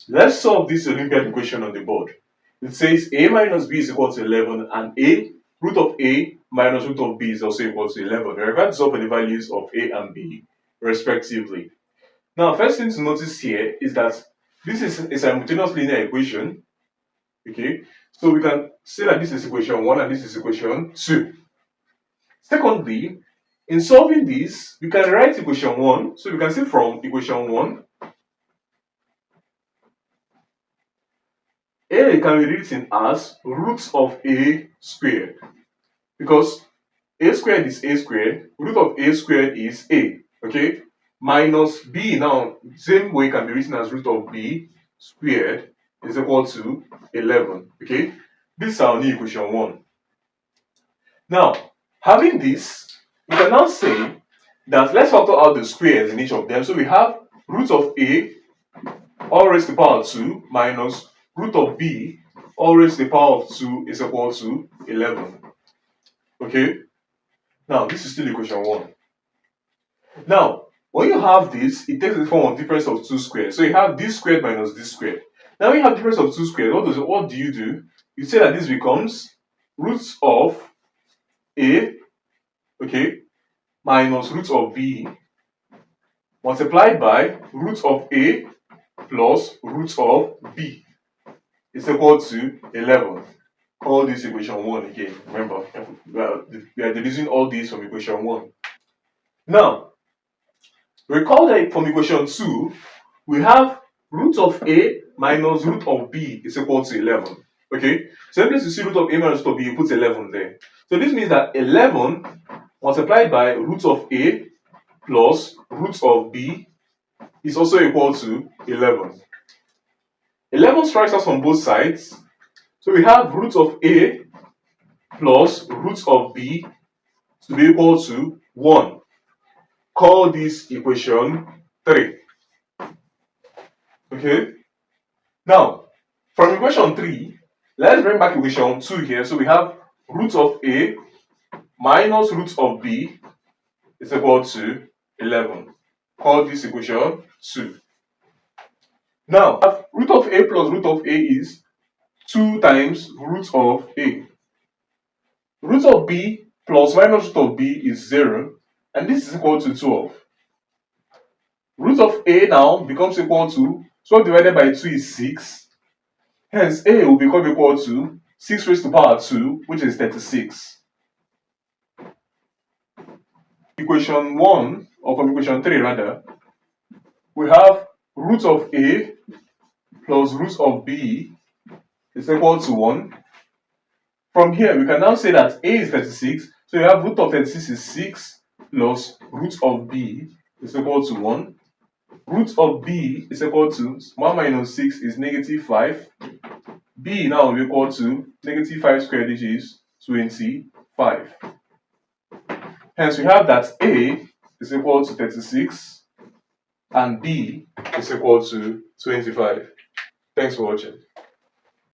Let's solve this Olympiad equation on the board. It says a minus b is equal to 11 and a root of a minus root of b is also equal to 11. We're going to solve for the values of a and b respectively. Now, first thing to notice here is that this is a simultaneous linear equation. Okay, so we can say that this is equation 1 and this is equation 2. Secondly, in solving this, we can write equation 1. So we can see from equation 1, a can be written as root of a squared, because a squared is a squared, root of a squared is a, okay, minus b now, same way can be written as root of b squared is equal to 11, okay. This is our new equation 1. Now, having this, we can now say that let's factor out the squares in each of them. So we have root of a all raised to the power of 2 minus root of b all raised to the power of 2 is equal to 11. Okay, now this is still equation 1. Now, when you have this, it takes the form of difference of 2 squared. So you have this squared minus this squared. Now when you have difference of 2 squared, what do you do? You say that this becomes root of a, okay, minus root of b multiplied by root of a plus root of b is equal to 11. Call this equation 1 again. Remember, we are deducing all these from equation 1. Now, recall that from equation 2, we have root of a minus root of b is equal to 11. Okay, so in place to see root of a minus root of b, you put 11 there. So this means that 11 multiplied by root of a plus root of b is also equal to 11. 11 strikes us on both sides. So we have root of a plus root of b to be equal to 1. Call this equation 3. Okay. Now, from equation 3, let's bring back equation 2 here. So we have root of a minus root of b is equal to 11. Call this equation 2. Now, root of a plus root of a is 2 times root of a. Root of b plus minus root of b is 0, and this is equal to 12. Root of a now becomes equal to 12 divided by 2 is 6. Hence, a will become equal to 6 raised to the power 2, which is 36. Equation 1, or from equation 3 rather, we have root of a plus root of b is equal to 1. From here, we can now say that a is 36, so you have root of 36 is 6 plus root of b is equal to 1. Root of b is equal to 1 minus 6 is negative 5. b now will be equal to negative 5 squared, which is 25. Hence, we have that a is equal to 36 and b is equal to 25. Thanks for watching.